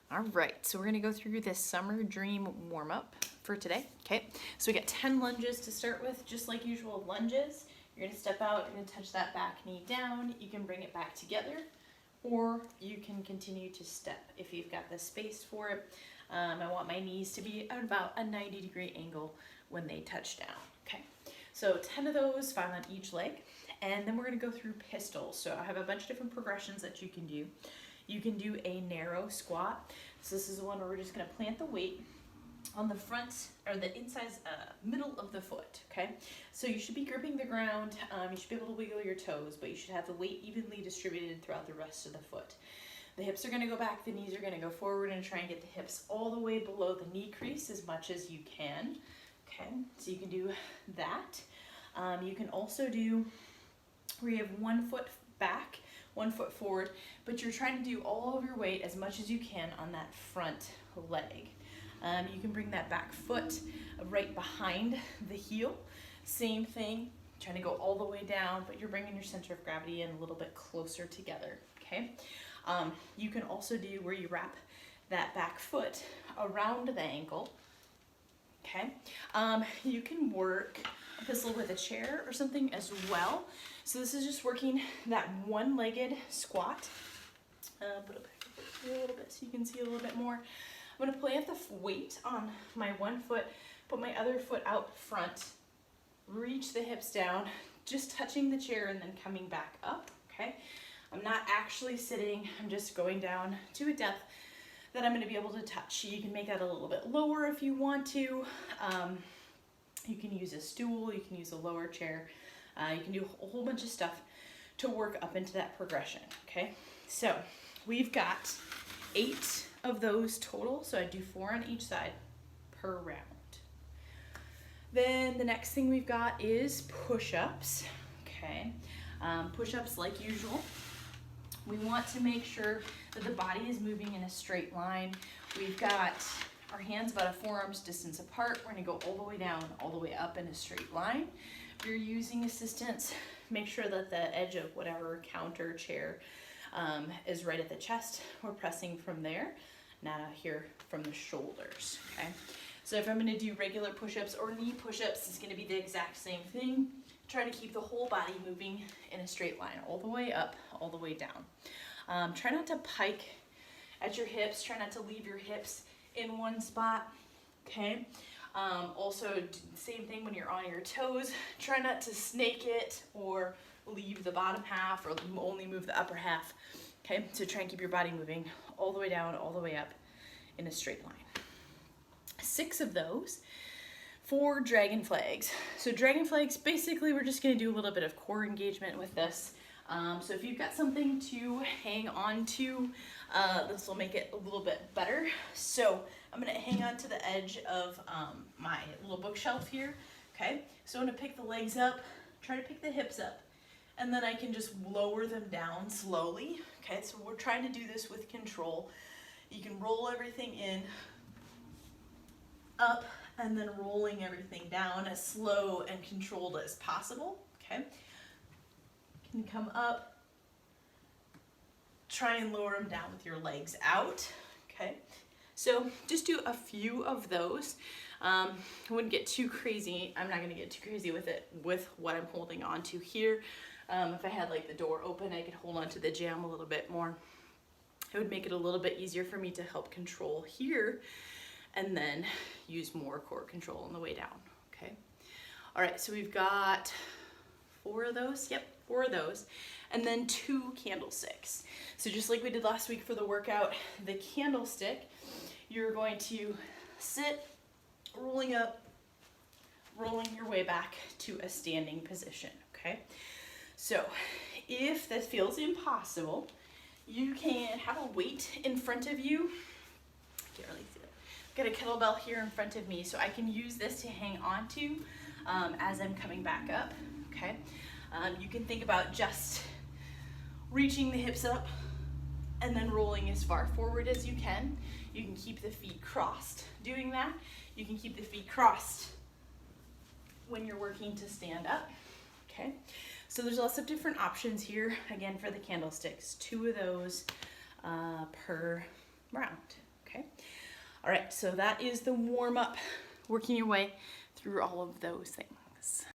All right, so we're gonna go through this summer dream warm-up for today. Okay, so we got 10 lunges to start with, just like usual lunges. You're gonna step out, you're gonna touch that back knee down. You can bring it back together, or you can continue to step if you've got the space for it. I want my knees to be at about a 90-degree angle when they touch down. Okay, so 10 of those, 5 on each leg. And then we're gonna go through pistols. So I have a bunch of different progressions that you can do. You can do a narrow squat. So this is the one where we're just gonna plant the weight on the front or the inside middle of the foot, okay? So you should be gripping the ground. You should be able to wiggle your toes, but you should have the weight evenly distributed throughout the rest of the foot. The hips are gonna go back, the knees are gonna go forward, and try and get the hips all the way below the knee crease as much as you can, okay? So you can do that. You can also do where you have 1 foot back, 1 foot forward, but you're trying to do all of your weight as much as you can on that front leg. You can bring that back foot right behind the heel. Same thing, trying to go all the way down, but you're bringing your center of gravity in a little bit closer together, okay? You can also do where you wrap that back foot around the ankle, okay? You can work a pistol with a chair or something as well. So this is just working that one-legged squat. Put it back a little bit so you can see a little bit more. I'm gonna plant the weight on my 1 foot, put my other foot out front, reach the hips down, just touching the chair and then coming back up, okay? I'm not actually sitting, I'm just going down to a depth that I'm gonna be able to touch. You can make that a little bit lower if you want to. You can use a stool, you can use a lower chair. You can do a whole bunch of stuff to work up into that progression, okay? So we've got 8 of those total, so I do 4 on each side per round. Then the next thing we've got is push-ups, okay? Push-ups like usual. We want to make sure that the body is moving in a straight line. We've got our hands about a forearm's distance apart. We're gonna go all the way down, all the way up in a straight line. If you're using assistance, make sure that the edge of whatever counter chair is right at the chest. We're pressing from there, not out here from the shoulders, okay? So if I'm gonna do regular push-ups or knee push-ups, it's gonna be the exact same thing. Try to keep the whole body moving in a straight line, all the way up, all the way down. Try not to pike at your hips. Try not to leave your hips in one spot, okay? Also, same thing when you're on your toes. Try not to snake it or leave the bottom half or only move the upper half, okay? So try and keep your body moving all the way down, all the way up in a straight line. 6 of those for dragon flags. So dragon flags, basically we're just gonna do a little bit of core engagement with this. So if you've got something to hang on to, this will make it a little bit better. So I'm gonna hang on to the edge of my little bookshelf here, okay? So I'm gonna pick the legs up, try to pick the hips up, and then I can just lower them down slowly, okay? So we're trying to do this with control. You can roll everything in, up, and then rolling everything down as slow and controlled as possible, okay? Can come up, try and lower them down with your legs out, okay? So just do a few of those. I wouldn't get too crazy. I'm not gonna get too crazy with it, with what I'm holding on to here. If I had like the door open, I could hold on to the jamb a little bit more. It would make it a little bit easier for me to help control here and then use more core control on the way down, okay? All right, so we've got 4 of those, yep, 4 of those, and then 2 candlesticks. So just like we did last week for the workout, the candlestick, you're going to sit, rolling up, rolling your way back to a standing position, okay? So if this feels impossible, you can have a weight in front of you. I can't really see that. I've got a kettlebell here in front of me, so I can use this to hang on to as I'm coming back up, okay? You can think about just reaching the hips up and then rolling as far forward as you can. You can keep the feet crossed doing that. You can keep the feet crossed when you're working to stand up, okay? So there's lots of different options here. Again, for the candlesticks, 2 of those per round, All right, so that is the warm up, working your way through all of those things.